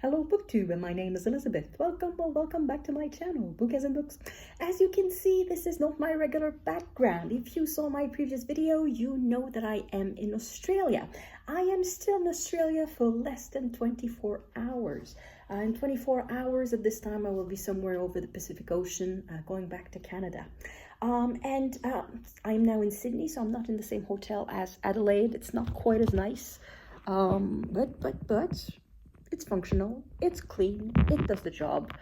Hello BookTube, and my name is Elizabeth. Welcome back to my channel, Book as in Books. As you can see, this is not my regular background. If you saw my previous video, you know that I am in Australia. I am still in Australia for less than 24 hours. In 24 hours at this time, I will be somewhere over the Pacific Ocean, going back to Canada. I'm now in Sydney, so I'm not in the same hotel as Adelaide. It's not quite as nice, but it's functional, it's clean, it does the job.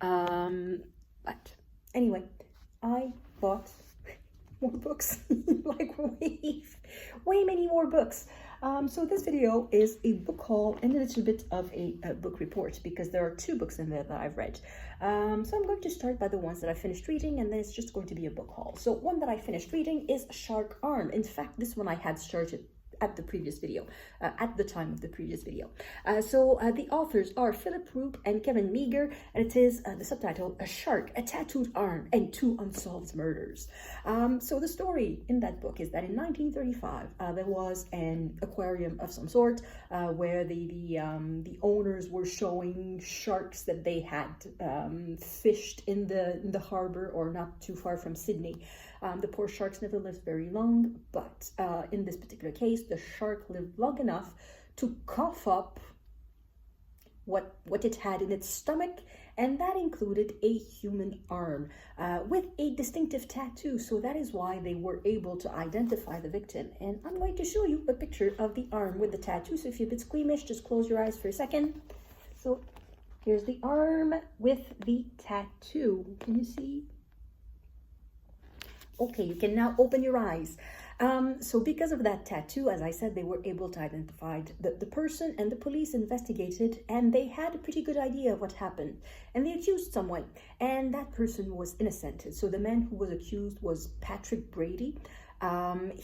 But anyway, I bought more books, like way many more books. So this video is a book haul and a little bit of a book report, because there are two books in there that I've read. So I'm going to start by the ones that I finished reading, and then it's just going to be a book haul. So one that I finished reading is Shark Arm. In fact, this one I had started at the previous video, at the time of the previous video. The authors are Roope and Kevin Meagher, and it is the subtitle, A Shark, a Tattooed Arm, and Two Unsolved Murders. So the story in that book is that in 1935, there was an aquarium of some sort, where the owners were showing sharks that they had fished in the harbor, or not too far from Sydney. The poor sharks never lived very long, but in this particular case, the shark lived long enough to cough up what it had in its stomach, and that included a human arm with a distinctive tattoo. So that is why they were able to identify the victim. And I'm going to show you a picture of the arm with the tattoo. So if you're a bit squeamish, just close your eyes for a second. So here's the arm with the tattoo. Can you see? Okay, you can now open your eyes. So because of that tattoo, as I said, they were able to identify the person, and the police investigated, and they had a pretty good idea of what happened. And they accused someone, and that person was innocent. So the man who was accused was Patrick Brady.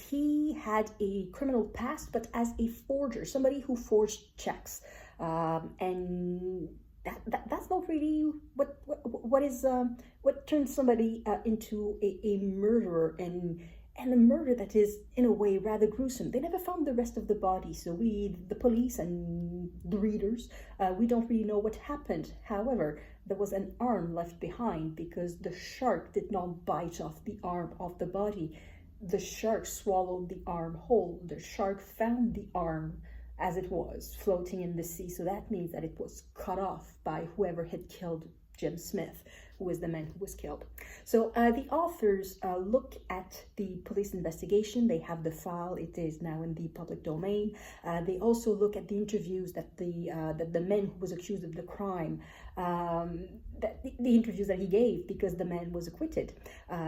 He had a criminal past, but as a forger, somebody who forged checks. And that's not really what turns somebody into a murderer, and a murder that is in a way rather gruesome. They never found the rest of the body, so the police and the readers, we don't really know what happened. However, there was an arm left behind, because the shark did not bite off the arm of the body. The shark swallowed the arm whole. The shark found the arm as it was floating in the sea. So that means that it was cut off by whoever had killed Jim Smith, who was the man who was killed. So the authors look at the police investigation. They have the file. It is now in the public domain. They also look at the interviews that the man who was accused of the crime, the interviews that he gave, because the man was acquitted.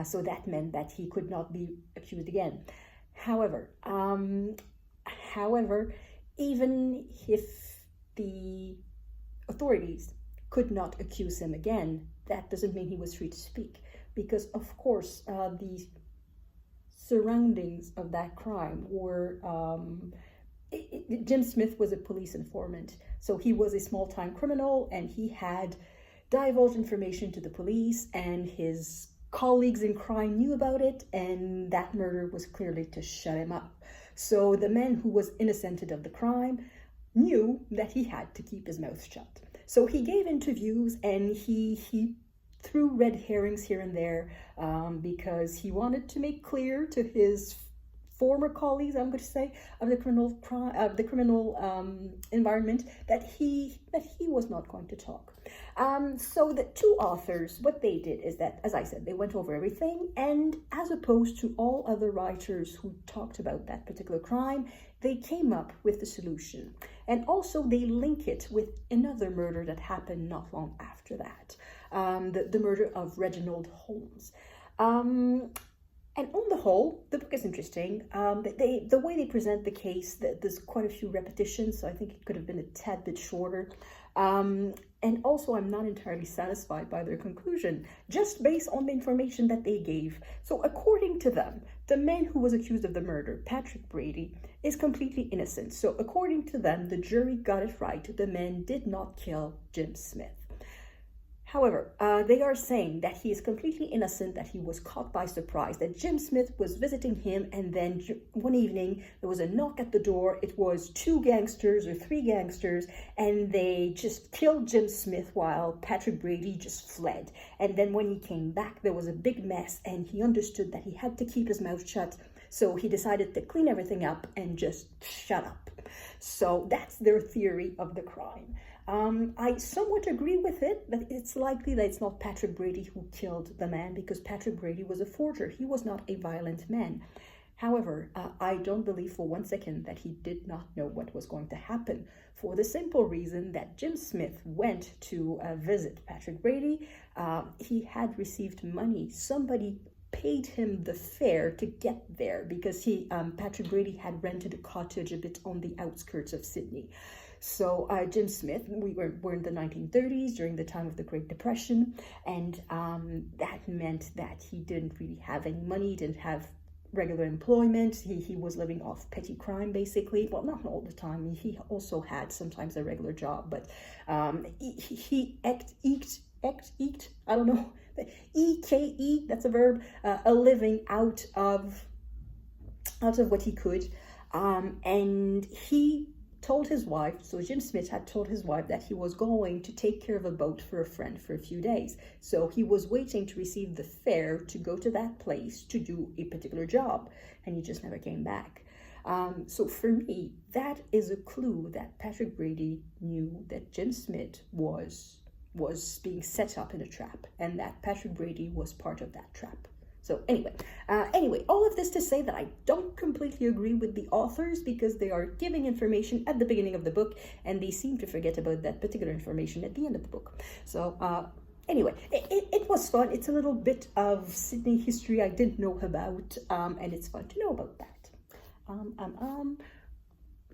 So that meant that he could not be accused again. However, even if the authorities could not accuse him again, that doesn't mean he was free to speak, because of course the surroundings of that crime were Jim Smith was a police informant, so he was a small-time criminal, and he had divulged information to the police, and his colleagues in crime knew about it, and that murder was clearly to shut him up. So the man who was innocented of the crime knew that he had to keep his mouth shut. So he gave interviews, and he threw red herrings here and there, because he wanted to make clear to his former colleagues, I'm going to say, of the criminal environment, that he was not going to talk. So the two authors, what they did is that, as I said, they went over everything, and as opposed to all other writers who talked about that particular crime, they came up with the solution. And also they link it with another murder that happened not long after that, the murder of Reginald Holmes. And on the whole, the book is interesting. The way they present the case, there's quite a few repetitions, so I think it could have been a tad bit shorter. And also, I'm not entirely satisfied by their conclusion, just based on the information that they gave. So according to them, the man who was accused of the murder, Patrick Brady, is completely innocent. So according to them, the jury got it right. The man did not kill Jim Smith. However, they are saying that he is completely innocent, that he was caught by surprise, that Jim Smith was visiting him, and then one evening there was a knock at the door. It was 2 gangsters or 3 gangsters, and they just killed Jim Smith while Patrick Brady just fled. And then when he came back, there was a big mess, and he understood that he had to keep his mouth shut. So he decided to clean everything up and just shut up. So that's their theory of the crime. I somewhat agree with it, but it's likely that it's not Patrick Brady who killed the man, because Patrick Brady was a forger. He was not a violent man. However, I don't believe for 1 second that he did not know what was going to happen, for the simple reason that Jim Smith went to visit Patrick Brady. He had received money. Somebody paid him the fare to get there, because Patrick Brady had rented a cottage a bit on the outskirts of Sydney. So Jim Smith, we were in the 1930s, during the time of the Great Depression, and that meant that he didn't really have any money, didn't have regular employment. He was living off petty crime, basically. Well, not all the time. He also had sometimes a regular job, but he eked, I don't know, E-K-E, that's a verb, a living out of what he could. And he told his wife, so Jim Smith had told his wife that he was going to take care of a boat for a friend for a few days. So he was waiting to receive the fare to go to that place to do a particular job, and he just never came back. So for me, that is a clue that Patrick Brady knew that Jim Smith was being set up in a trap, and that Patrick Brady was part of that trap. So anyway, all of this to say that I don't completely agree with the authors, because they are giving information at the beginning of the book, and they seem to forget about that particular information at the end of the book. So anyway, it was fun. It's a little bit of Sydney history I didn't know about, and it's fun to know about that.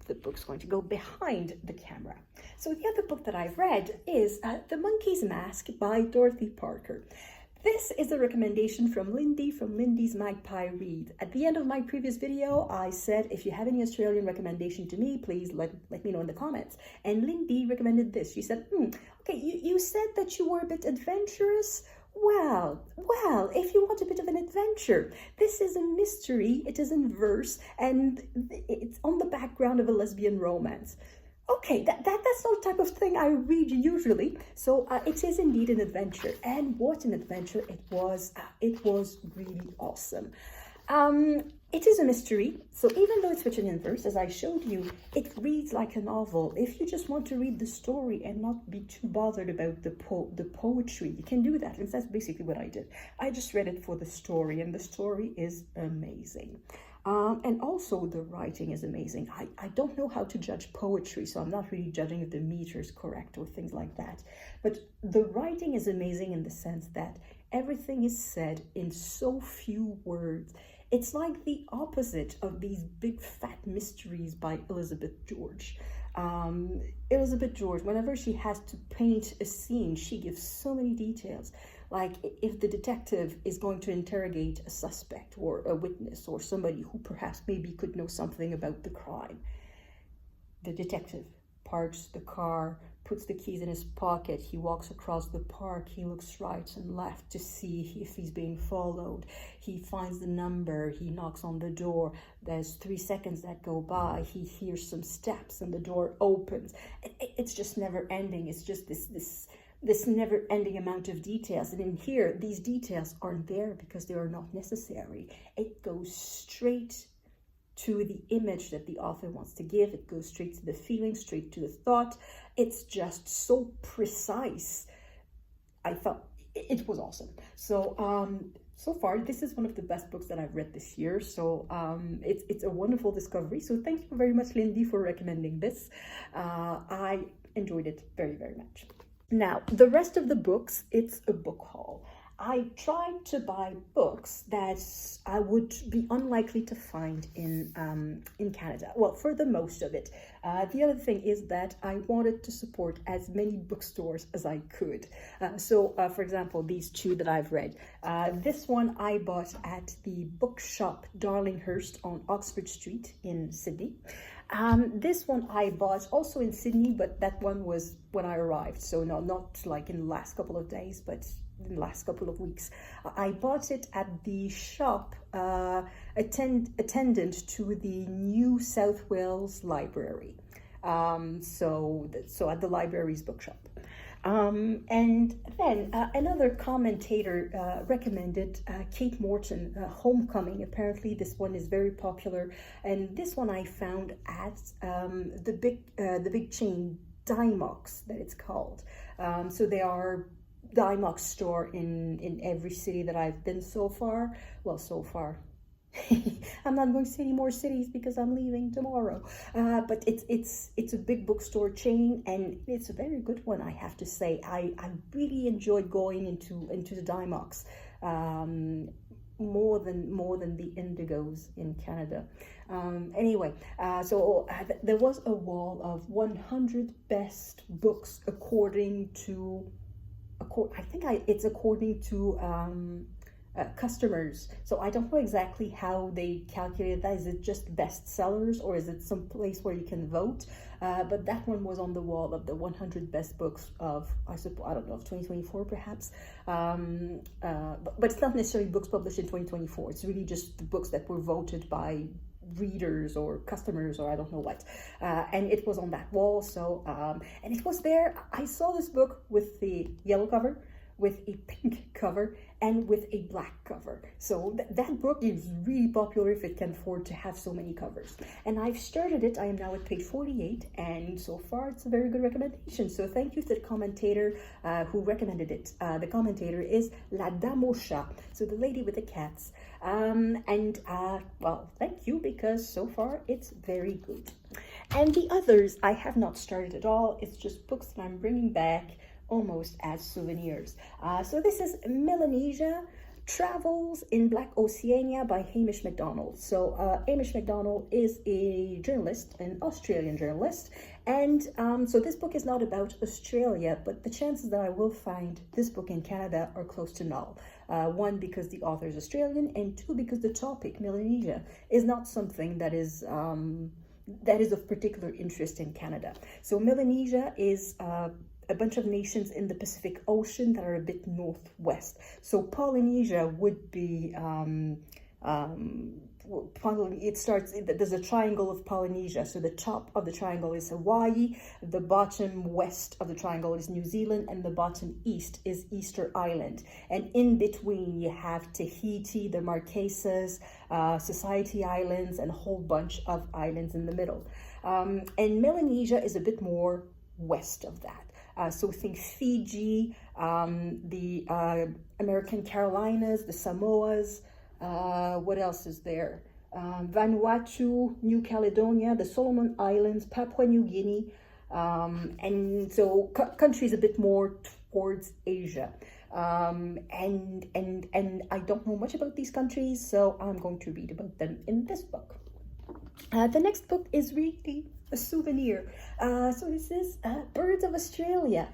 The book's going to go behind the camera. So the other book that I've read is The Monkey's Mask by Dorothy Porter. This is a recommendation from Lindy, from Lindy's Magpie Read. At the end of my previous video, I said, if you have any Australian recommendation to me, please let me know in the comments. And Lindy recommended this. She said, okay, you said that you were a bit adventurous. Well, if you want a bit of an adventure, this is a mystery. It is in verse, and it's on the background of a lesbian romance. Okay, that's not the type of thing I read usually. So it is indeed an adventure, and what an adventure it was. It was really awesome. It is a mystery, so even though it's written in verse, as I showed you, it reads like a novel. If you just want to read the story and not be too bothered about the poetry, you can do that, and that's basically what I did. I just read it for the story, and the story is amazing. And also the writing is amazing. I don't know how to judge poetry, so I'm not really judging if the meter is correct or things like that. But the writing is amazing in the sense that everything is said in so few words. It's like the opposite of these big fat mysteries by Elizabeth George. Elizabeth George, whenever she has to paint a scene, she gives so many details. Like if the detective is going to interrogate a suspect or a witness or somebody who perhaps maybe could know something about the crime, the detective parks the car, puts the keys in his pocket, he walks across the park, he looks right and left to see if he's being followed. He finds the number, he knocks on the door, there's 3 seconds that go by, he hears some steps and the door opens. It's just never ending. It's just this never-ending amount of details. And in here, these details aren't there because they are not necessary. It goes straight to the image that the author wants to give. It goes straight to the feeling, straight to the thought. It's just so precise. I thought it was awesome. So so far, this is one of the best books that I've read this year. So it's a wonderful discovery. So thank you very much, Lindy, for recommending this. I enjoyed it very, very much. Now, the rest of the books, it's a book haul. I tried to buy books that I would be unlikely to find in Canada. Well, for the most of it. The other thing is that I wanted to support as many bookstores as I could. So, for example, these two that I've read. This one I bought at the bookshop Darlinghurst on Oxford Street in Sydney. This one I bought also in Sydney, but that one was when I arrived. So no, not like in the last couple of days, but in the last couple of weeks. I bought it at the shop attendant to the New South Wales Library. So at the library's bookshop. And then another commentator recommended Kate Morton, Homecoming. Apparently this one is very popular, and this one I found at the big chain Dymox, that it's called. So they are Dymox store in every city that I've been so far. Well, so far. I'm not going to see any more cities because I'm leaving tomorrow. But it's a big bookstore chain, and it's a very good one, I have to say. I really enjoyed going into the Dymox more than the Indigos in Canada. Anyway, so there was a wall of 100 best books according to customers. So I don't know exactly how they calculate that. Is it just bestsellers, or is it some place where you can vote? But that one was on the wall of the 100 best books of, I don't know, of 2024 perhaps. But it's not necessarily books published in 2024. It's really just the books that were voted by readers or customers or I don't know what. And it was on that wall. So, and it was there. I saw this book with the yellow cover, with a pink cover, and with a black cover. So that book is really popular if it can afford to have so many covers. And I've started it. I am now at page 48, and so far it's a very good recommendation. So thank you to the commentator who recommended it. The commentator is La Dame au Chat, so the lady with the cats. Well, thank you, because so far it's very good. And the others I have not started at all. It's just books that I'm bringing back almost as souvenirs. So this is Melanesia, Travels in Black Oceania by Hamish McDonald. So Hamish McDonald is a journalist, an Australian journalist, and so this book is not about Australia, but the chances that I will find this book in Canada are close to null. One, because the author is Australian, and two, because the topic, Melanesia, is not something that is of particular interest in Canada. So Melanesia is a bunch of nations in the Pacific Ocean that are a bit northwest. So Polynesia would be, there's a triangle of Polynesia. So the top of the triangle is Hawaii, the bottom west of the triangle is New Zealand, and the bottom east is Easter Island. And in between you have Tahiti, the Marquesas, Society Islands, and a whole bunch of islands in the middle. And Melanesia is a bit more west of that. So think Fiji, the American Carolinas, the Samoas, what else is there? Vanuatu, New Caledonia, the Solomon Islands, Papua New Guinea, and so countries a bit more towards Asia. And I don't know much about these countries, so I'm going to read about them in this book. The next book is really a souvenir. So this is Birds of Australia.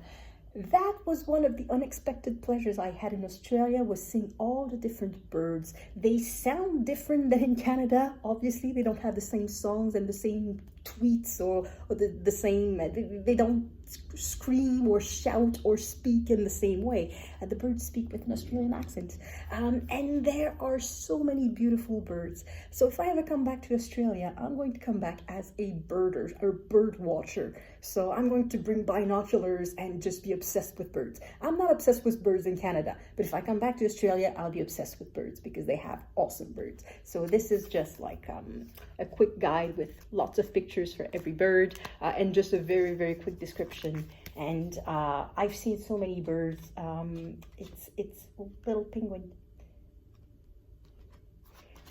That was one of the unexpected pleasures I had in Australia, was seeing all the different birds. They sound different than in Canada. Obviously, they don't have the same songs and the same tweets or the same, they don't scream or shout or speak in the same way. The birds speak with an Australian accent. And there are so many beautiful birds. So if I ever come back to Australia, I'm going to come back as a birder or bird watcher. So I'm going to bring binoculars and just be obsessed with birds. I'm not obsessed with birds in Canada, but if I come back to Australia, I'll be obsessed with birds because they have awesome birds. So this is just like a quick guide with lots of pictures for every bird and just a very, very quick description. And I've seen so many birds. It's a little penguin.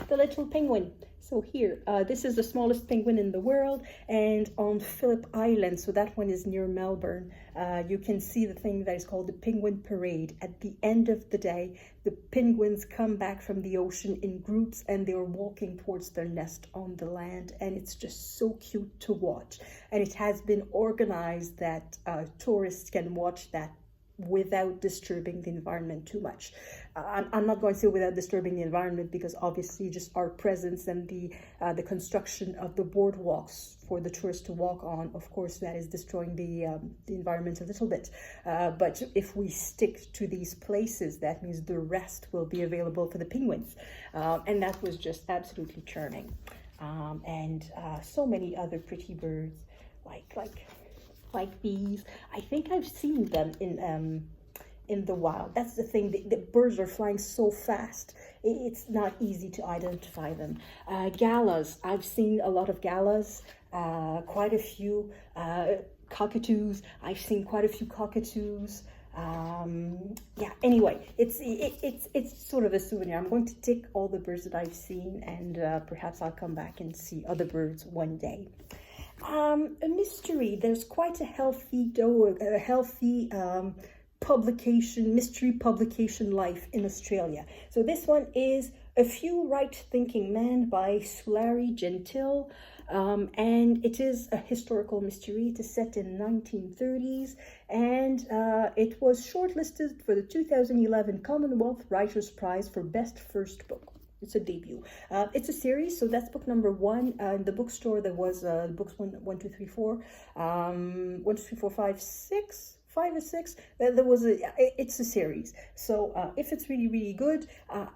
The little penguin. So here, this is the smallest penguin in the world, and on Phillip Island, so that one is near Melbourne, you can see the thing that is called the Penguin Parade. At the end of the day, the penguins come back from the ocean in groups, and they're walking towards their nest on the land, and it's just so cute to watch. And it has been organized that tourists can watch that without disturbing the environment too much. I'm not going to say without disturbing the environment, because obviously just our presence and the construction of the boardwalks for the tourists to walk on, of course, that is destroying the environment a little bit. But if we stick to these places, that means the rest will be available for the penguins. And that was just absolutely charming. And so many other pretty birds, like these. I think I've seen them in the wild. That's the thing. The birds are flying so fast. It's not easy to identify them. Galahs. I've seen a lot of galahs. Quite a few cockatoos. I've seen quite a few cockatoos. Yeah, anyway, it's sort of a souvenir. I'm going to take all the birds that I've seen, and perhaps I'll come back and see other birds one day. A mystery. There's quite a healthy mystery publication life in Australia. So this one is A Few Right-Thinking Men by Sulari, Gentill. And it is a historical mystery. It is set in 1930s, and it was shortlisted for the 2011 Commonwealth Writers' Prize for Best First Book. It's a debut. It's a series, so that's book number 1. In the bookstore, there was books 1, 2, 3, 4, 1, 2, 3, 4, 5, 6. 5 or 6. There was it's a series. So if it's really, really good,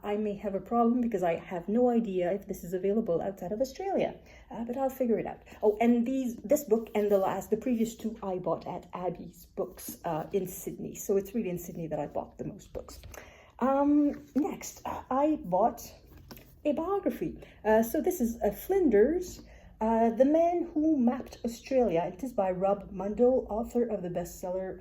I may have a problem, because I have no idea if this is available outside of Australia. But I'll figure it out. Oh, and this book and the previous 2 I bought at Abby's Books in Sydney. So it's really in Sydney that I bought the most books. Next, I bought a biography. So this is Flinders, The Man Who Mapped Australia. It is by Mundle, author of the bestseller.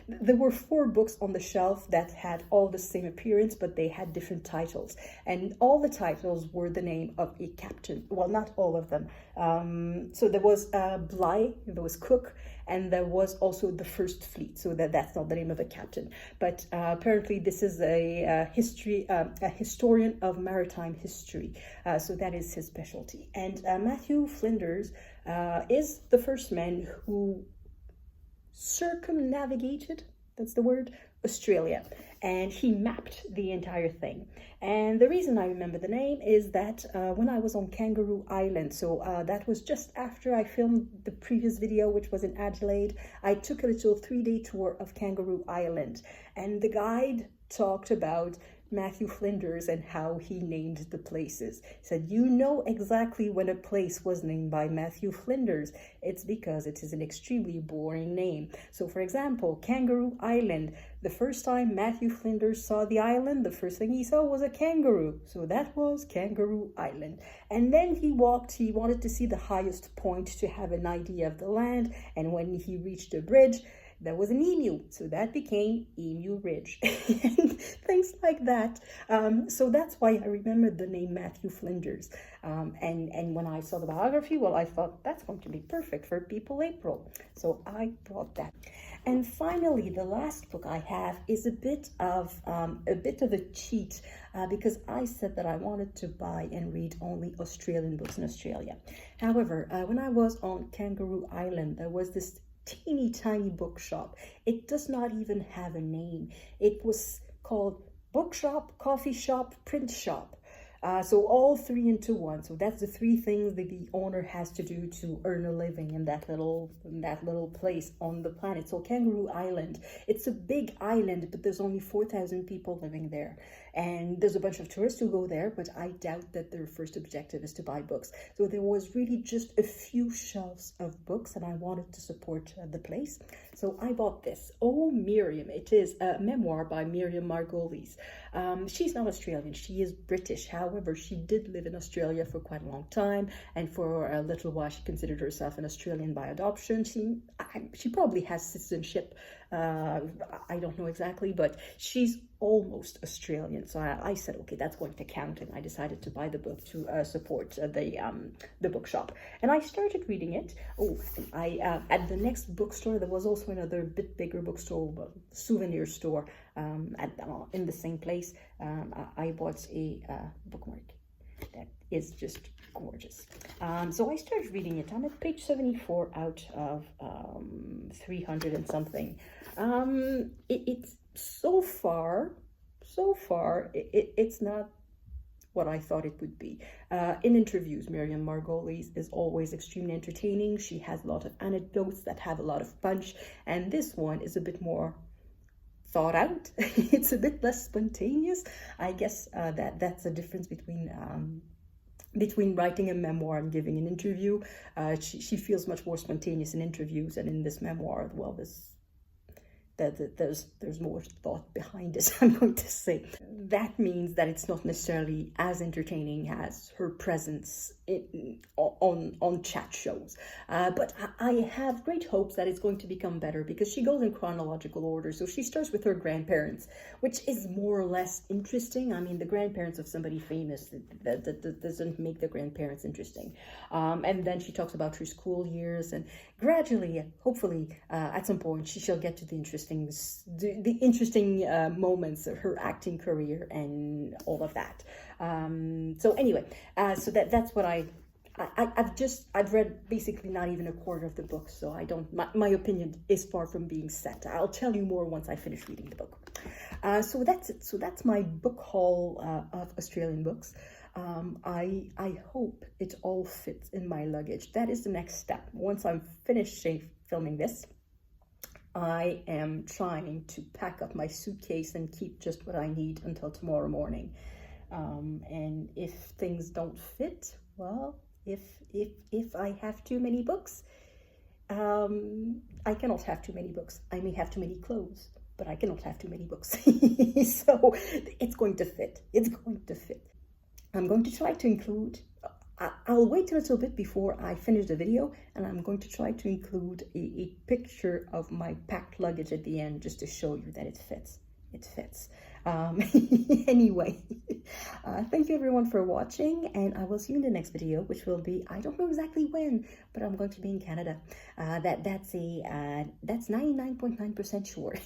There were 4 books on the shelf that had all the same appearance, but they had different titles. And all the titles were the name of a captain. Well, not all of them. So there was Bligh, there was Cook, and there was also the First Fleet. So that's not the name of a captain. But apparently this is a historian of maritime history. So that is his specialty. And Matthew Flinders is the first man who circumnavigated, that's the word, Australia, and he mapped the entire thing. And the reason I remember the name is that when I was on Kangaroo Island, so that was just after I filmed the previous video, which was in Adelaide, I took a little 3-day tour of Kangaroo Island, and the guide talked about Matthew Flinders and how he named the places. He said, you know exactly when a place was named by Matthew Flinders. It's because it is an extremely boring name. So for example, Kangaroo Island, the first time Matthew Flinders saw the island, the first thing he saw was a kangaroo. So that was Kangaroo Island. And then he wanted to see the highest point to have an idea of the land. And when he reached a bridge, there was an emu, so that became Emu Ridge, and things like that. So that's why I remembered the name Matthew Flinders. And when I saw the biography, well, I thought that's going to be perfect for People April. So I bought that. And finally, the last book I have is a bit of a cheat, because I said that I wanted to buy and read only Australian books in Australia. However, when I was on Kangaroo Island, there was this teeny tiny bookshop. It does not even have a name. It was called Bookshop, Coffee Shop, Print Shop. So all 3 into 1. So that's the 3 things that the owner has to do to earn a living in that little place on the planet. So Kangaroo Island, it's a big island, but there's only 4,000 people living there. And there's a bunch of tourists who go there, but I doubt that their first objective is to buy books. So there was really just a few shelves of books, and I wanted to support the place. So I bought this. Oh, Miriam. It is a memoir by Miriam Margolyes. She's not Australian. She is British. However, she did live in Australia for quite a long time, and for a little while she considered herself an Australian by adoption. She probably has citizenship. I don't know exactly, but she's almost Australian. So I said, okay, that's going to count, and I decided to buy the book to support the bookshop. And I started reading it. Oh, and at the next bookstore, there was also another bit bigger bookstore, souvenir store, in the same place. I bought a bookmark. that is just gorgeous. So I started reading it. I'm at page 74 out of 300 and something. It's so far, it's not what I thought it would be. In interviews, Miriam Margolyes is always extremely entertaining. She has a lot of anecdotes that have a lot of punch, and this one is a bit more thought out. It's a bit less spontaneous. I guess that's the difference between writing a memoir and giving an interview. She feels much more spontaneous in interviews, and in this memoir, well, there's more thought behind it, I'm going to say. That means that it's not necessarily as entertaining as her presence on chat shows. But I have great hopes that it's going to become better, because she goes in chronological order. So she starts with her grandparents, which is more or less interesting. I mean, the grandparents of somebody famous, that doesn't make the grandparents interesting. And then she talks about her school years, and gradually, hopefully, at some point, she shall get to the interesting moments of her acting career and all of that. So anyway, so that's what I've read basically not even a quarter of the book, so my opinion is far from being set. I'll tell you more once I finish reading the book. So that's it. So that's my book haul of Australian books. I hope it all fits in my luggage. That is the next step. Once I'm finished filming this, I am trying to pack up my suitcase and keep just what I need until tomorrow morning. And if things don't fit, well, if I have too many books, I cannot have too many books. I may have too many clothes, but I cannot have too many books. So it's going to fit. It's going to fit. I'm going to try to include, I'll wait a little bit before I finish the video, and I'm going to try to include a picture of my packed luggage at the end, just to show you that it fits. It fits. Anyway, thank you everyone for watching, and I will see you in the next video, which will be, I don't know exactly when, but I'm going to be in Canada. That's 99.9% sure.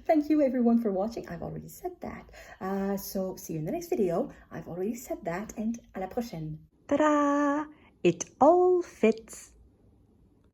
Thank you everyone for watching. I've already said that. So see you in the next video. I've already said that, and à la prochaine. Ta-da! It all fits.